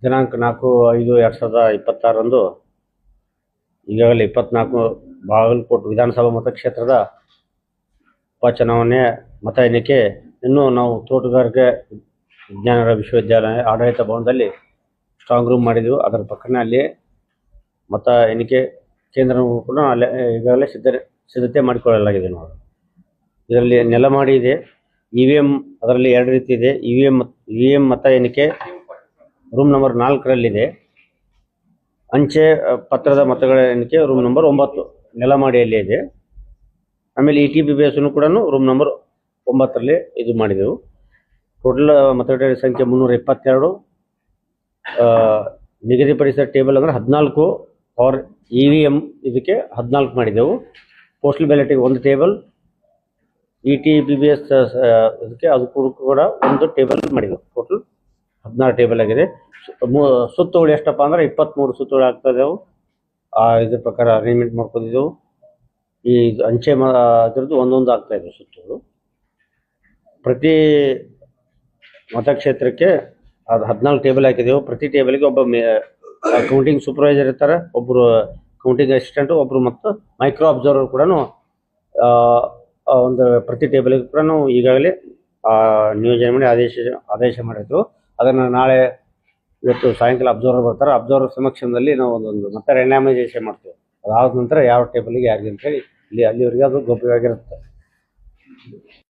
ದಿನಾಂಕ 4/5/2026 ಈಗಾಗಲೇ 24 ಬಾಗಲಕೋಟೆ ವಿಧಾನಸಭಾ ಮತಕ್ಷೇತ್ರದ ಉಪಚುನಾವಣೆ ಮತ ಎಣಿಕೆ ಇನ್ನೂ ನಾವು ತೋಟಗಾರಿಕೆ ವಿಜ್ಞಾನಗಳ ವಿಶ್ವವಿದ್ಯಾಲಯ ಆಡಳಿತ ಭವನದಲ್ಲಿ ಸ್ಟ್ರಾಂಗ್ ರೂಮ್ ಮಾಡಿದೆವು. ಅದರ ಪಕ್ಕನೇ ಅಲ್ಲಿ ಮತ ಎಣಿಕೆ ಕೇಂದ್ರವನ್ನು ಕೂಡ ಅಲ್ಲಿ ಈಗಾಗಲೇ ಸಿದ್ಧತೆ ಮಾಡಿಕೊಳ್ಳಲಾಗಿದೆ. ನಾವು ಇದರಲ್ಲಿ ನೆಲಮಾಡಿ ಇದೆ, EVM ಅದರಲ್ಲಿ 2 ರೀತಿ ಇದೆ. EVM ಮತ ಎಣಿಕೆ ರೂಮ್ ನಂಬರ್ 4ರಲ್ಲಿದೆ. ಅಂಚೆ ಪತ್ರದ ಮತಗಳ ಎಣಿಕೆ ರೂಮ್ ನಂಬರ್ 9 ನೆಲಮಾಡಿಯಲ್ಲಿ ಇದೆ. ಆಮೇಲೆ ETBBS ಕೂಡ ರೂಮ್ ನಂಬರ್ 9ರಲ್ಲಿ ಇದು ಮಾಡಿದೆವು. ಟೋಟಲ್ ಮತಗಟ್ಟೆ ಸಂಖ್ಯೆ 322. ನಿಗದಿಪಡಿಸಿದ ಟೇಬಲ್ ಅಂದರೆ 14 ಫಾರ್ EVM ಇದಕ್ಕೆ 14 ಮಾಡಿದೆವು. ಪೋಸ್ಟಲ್ ಬ್ಯಾಲೆಟಿಗೆ 1 ಟೇಬಲ್, ETBBS ಇದಕ್ಕೆ ಅದಕ್ಕೂ ಕೂಡ 1 ಟೇಬಲ್ ಮಾಡಿದೆವು. ಟೋಟಲ್ 16 ಟೇಬಲ್ ಆಗಿದೆ. ಸುತ್ತುಗಳು ಎಷ್ಟಪ್ಪ ಅಂದ್ರೆ 23 ಸುತ್ತುಗಳು ಆಗ್ತಾ ಇದ್ದವು. ಇದ್ರ ಪ್ರಕಾರ ಅರೇಂಜ್ಮೆಂಟ್ ಮಾಡ್ಕೊಂಡಿದ್ದೆವು. ಈ ಅಂಚೆ ಅದರದ್ದು ಒಂದೊಂದು ಆಗ್ತಾ ಇದ್ದವು ಸುತ್ತುಗಳು. ಪ್ರತಿ ಮತಕ್ಷೇತ್ರಕ್ಕೆ ಅದು 14 ಟೇಬಲ್ ಹಾಕಿದೆವು. ಪ್ರತಿ ಟೇಬಲ್ಗೆ ಒಬ್ಬ ಕೌಂಟಿಂಗ್ ಸೂಪರ್ವೈಸರ್ ಇರ್ತಾರೆ, ಒಬ್ಬರು ಕೌಂಟಿಂಗ್ ಅಸಿಸ್ಟೆಂಟು, ಒಬ್ಬರು ಮತ್ತು ಮೈಕ್ರೋ ಅಬ್ಸರ್ವರ್ ಕೂಡ ಒಂದು ಪ್ರತಿ ಟೇಬಲ್ಗೆ ಕೂಡ ನಾವು ಈಗಾಗಲೇ ನಿಯೋಜನೆ ಮಾಡಿ ಆದೇಶ ಮಾಡಿದ್ದು. ಅದನ್ನು ನಾಳೆ ಇವತ್ತು ಸಾಯಂಕಾಲ ಅಬ್ಸರ್ವರ್ ಬರ್ತಾರೆ. ಅಬ್ಸರ್ವರ್ ಸಮಕ್ಷಮದಲ್ಲಿ ನಾವು ಒಂದು ಮತ್ತೆ ರ್ಯಾಂಡಮೈಸೇಷನ್ ಮಾಡ್ತೇವೆ. ಅದಾದ ನಂತರ ಯಾವ ಟೇಬಲ್ಗೆ ಯಾರಿಗೆ ಅಂತೇಳಿ ಅಲ್ಲಿವರೆಗೆ ಅದು ಗೌಪ್ಯವಾಗಿರುತ್ತೆ.